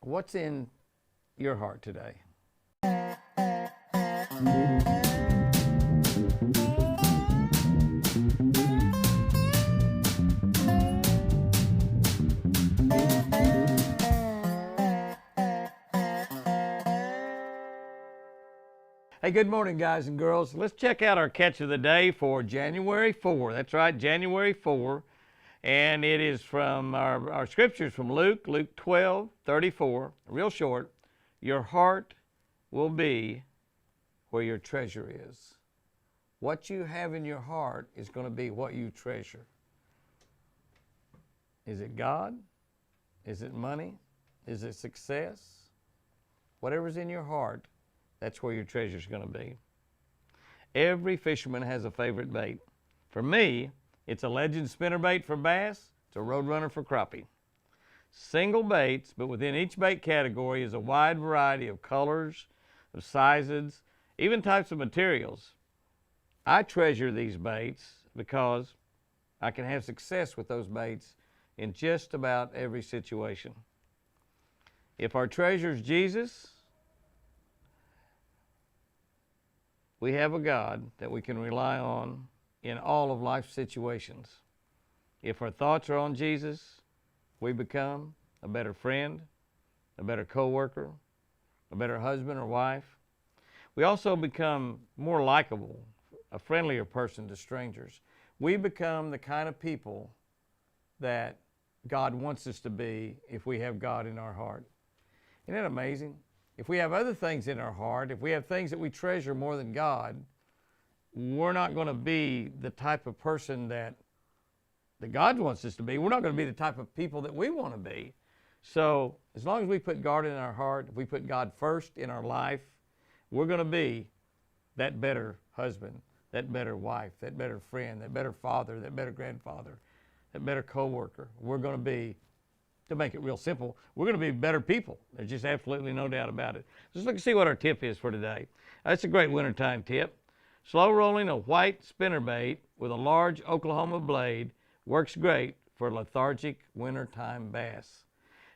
What's in your heart today? Hey, good morning, guys and girls. Let's check out our catch of the day for January 4. That's right, January 4. And it is from our scriptures from Luke 12:34, real short. Your heart will be where your treasure is. What you have in your heart is going to be what you treasure. Is it God? Is it money? Is it success? Whatever's in your heart, that's where your treasure is going to be. Every fisherman has a favorite bait. For me, it's a Legend spinnerbait for bass. It's a Roadrunner for crappie. Single baits, but within each bait category is a wide variety of colors, of sizes, even types of materials. I treasure these baits because I can have success with those baits in just about every situation. If our treasure is Jesus, we have a God that we can rely on in all of life's situations. If our thoughts are on Jesus, we become a better friend, a better co-worker, a better husband or wife. We also become more likable, a friendlier person to strangers. We become the kind of people that God wants us to be if we have God in our heart. Isn't that amazing? If we have other things in our heart, if we have things that we treasure more than God, we're not going to be the type of person that God wants us to be. We're not going to be the type of people that we want to be. So as long as we put God in our heart, if we put God first in our life, we're going to be that better husband, that better wife, that better friend, that better father, that better grandfather, that better co-worker. We're going to be, to make it real simple, we're going to be better people. There's just absolutely no doubt about it. Let's look and see what our tip is for today. That's a great wintertime tip. Slow rolling a white spinnerbait with a large Oklahoma blade works great for lethargic wintertime bass.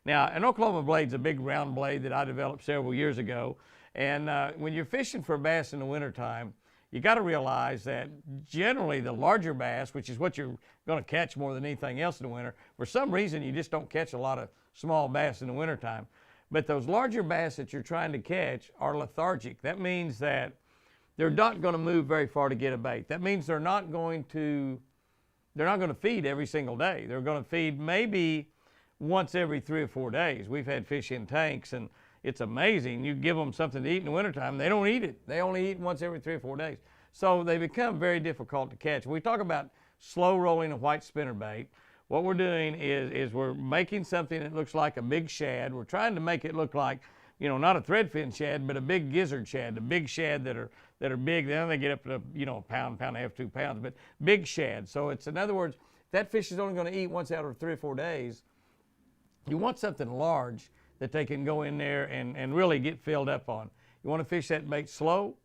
Now, an Oklahoma blade's a big round blade that I developed several years ago. And when you're fishing for bass in the wintertime, you got to realize that generally the larger bass, which is what you're going to catch more than anything else in the winter, for some reason you just don't catch a lot of small bass in the wintertime. But those larger bass that you're trying to catch are lethargic. That means that they're not going to move very far to get a bait. That means they're not going to feed every single day. They're going to feed maybe once every 3 or 4 days. We've had fish in tanks, and it's amazing. You give them something to eat in the wintertime, they don't eat it. They only eat once every 3 or 4 days. So they become very difficult to catch. When we talk about slow rolling a white spinnerbait, what we're doing is we're making something that looks like a big shad. We're trying to make it look like, not a threadfin shad, but a big gizzard shad, the big shad that are big. Then they get up to, a pound, pound and a half, 2 pounds, but big shad. So it's, in other words, that fish is only going to eat once out of 3 or 4 days. You want something large that they can go in there and really get filled up on. You want to fish that bait slow,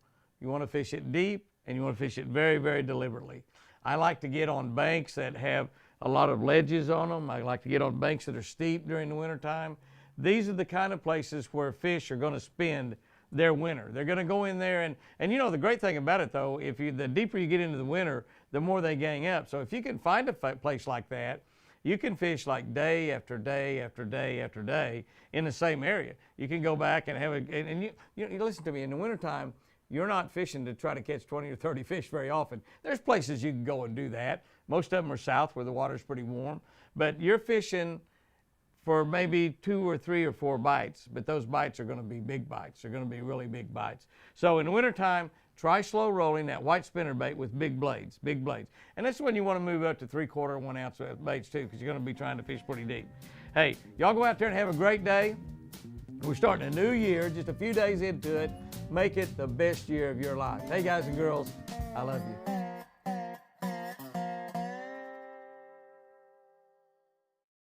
you want to fish it deep, and you want to fish it very, very deliberately. I like to get on banks that have a lot of ledges on them. I like to get on banks that are steep during the wintertime. These are the kind of places where fish are going to spend their winter. They're going to go in there, and the great thing about it though, the deeper you get into the winter, the more they gang up. So if you can find a place like that, you can fish like day after day after day after day in the same area. You can go back and have you listen to me, in the wintertime, you're not fishing to try to catch 20 or 30 fish very often. There's places you can go and do that. Most of them are south where the water's pretty warm, but you're fishing for maybe 2 or 3 or 4 bites, but those bites are going to be big bites. They're going to be really big bites. So in the wintertime, try slow rolling that white spinnerbait with big blades, big blades. And that's when you want to move up to 3/4, 1 ounce baits too, because you're going to be trying to fish pretty deep. Hey, y'all go out there and have a great day. We're starting a new year, just a few days into it. Make it the best year of your life. Hey guys and girls, I love you.